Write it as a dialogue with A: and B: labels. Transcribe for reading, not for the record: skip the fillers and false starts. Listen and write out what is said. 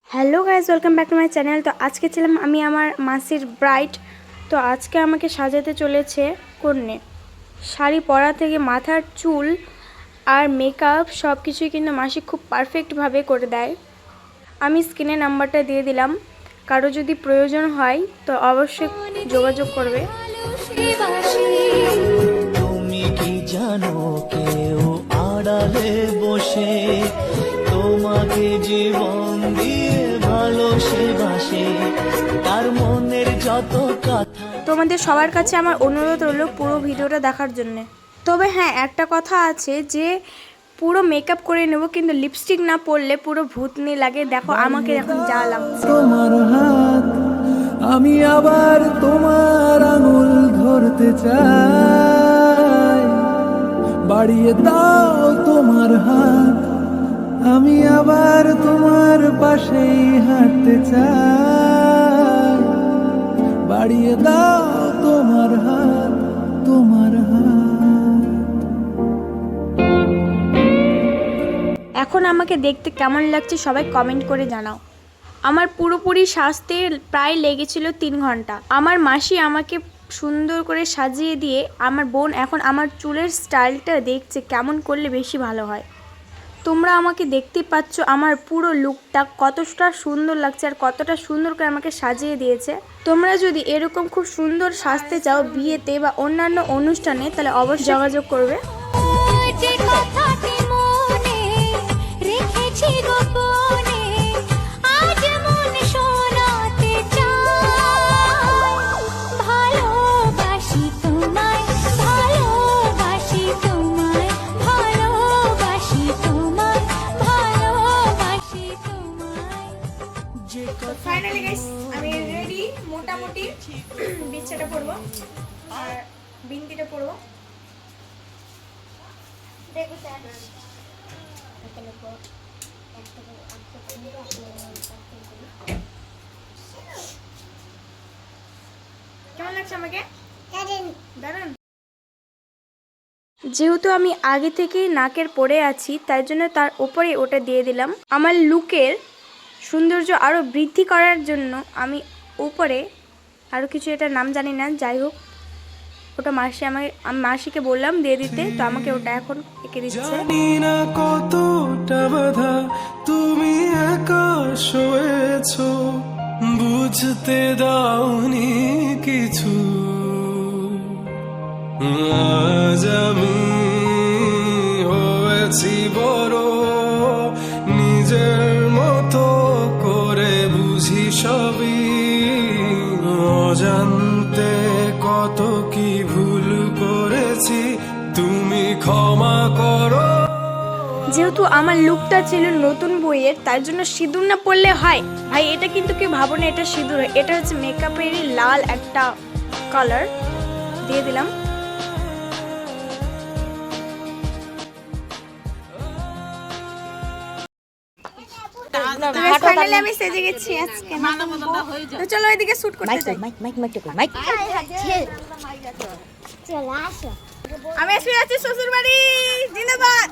A: Hello guys, welcome back to my channel. তো আজকে ছিলাম আমি আমার মাসির ব্রাইড। তো আজকে আমাকে সাজাতে চলেছে কন্যে। শাড়ি পরা থেকে মাথার চুল আর মেকআপ সব কিছুই কিন্তু মাসি খুব পারফেক্টভাবে করে দেয়। আমি স্ক্রিনে নাম্বারটা দিয়ে দিলাম, কারো যদি প্রয়োজন হয় তো অবশ্যই যোগাযোগ করবে।
B: তুমি কি জানো কেউ আড়ালে বসে তোমাকে জীবন দিয়ে ভালোবাসে তার মনের যত কথা।
A: তোমাদের সবার কাছে আমার অনুরোধ রইল পুরো ভিডিওটা দেখার জন্য। তবে হ্যাঁ, একটা কথা আছে যে পুরো মেকআপ করে নেব, কিন্তু লিপস্টিক না পরলে পুরো ভূতনি লাগে। দেখো আমাকে এখন যা লাগছে।
C: তোমার হাত আমি আবার তোমার আঙুল ধরতে চাই, বাড়িয়ে দাও তোমার হাত আমি আবার তোমার পাশেই হাঁটতে চাই, বাড়িয়ে দাও তোমার হাত তোমার হাত।
A: এখন আমাকে দেখতে কেমন লাগছে সবাই কমেন্ট করে জানাও। আমার পুরোপুরি সাজতে প্রায় লেগেছিল 3 ঘন্টা। আমার মাসি আমাকে সুন্দর করে সাজিয়ে দিয়ে আমার বোন এখন আমার চুলের স্টাইলটা দেখছে কেমন করলে বেশি ভালো হয়। তোমরা আমাকে দেখতে পাচ্ছ আমার পুরো লুকটা কতটা সুন্দর লাগছে আর কতটা সুন্দর করে আমাকে সাজিয়ে দিয়েছে। তোমরা যদি এরকম খুব সুন্দর সাজতে চাও বিয়েতে বা অন্যান্য অনুষ্ঠানে, তাহলে অবশ্যই যোগাযোগ করবে। ফাইনালি গাইস, আমি রেডি। মোটামুটি বিছাটা পরবো আর বিন্দিটা পরবো। কেমন লাগছে আমাকে? দারুন। যেহেতু আমি আগে থেকেই নাকের পরে আছি, তাই জন্য তার উপরে ওটা দিয়ে দিলাম। আমার লুকের সৌন্দর্য আরও বৃদ্ধি করার জন্য আমি উপরে আরও কিছু, এটার নাম জানি না, যাই হোক ওটা আমি মাসিকে বললাম দিয়ে দিতে, তো আমাকে ওটা এখন এঁকে দিচ্ছে।
C: জানি না কতটা বাধা তুমি একা সয়েছো, বুঝতে দাওনি কিছু, আজ আমি হয়েছি বড়, নিজের মতো করে বুঝি সবই, অজান্তে কত কি ভুল করেছি, তুমি ক্ষমা করো।
A: যেহেতু আমার লুকটা ছিল নতুন বইয়ের, তার জন্য সিঁদুর না পরলে হয় ভাই? এটা কিন্তু কেউ ভাবো না এটা সিঁদুর, এটা হচ্ছে মেকআপেরই লাল একটা কালার দিয়ে দিলাম। ফাইনালি আমি সেজে গেছি আজকে। তো চলো এদিকে শুট করতে যাই। আমি এসে যাচ্ছি শ্বশুর বাড়ি। জিন্দাবাদ।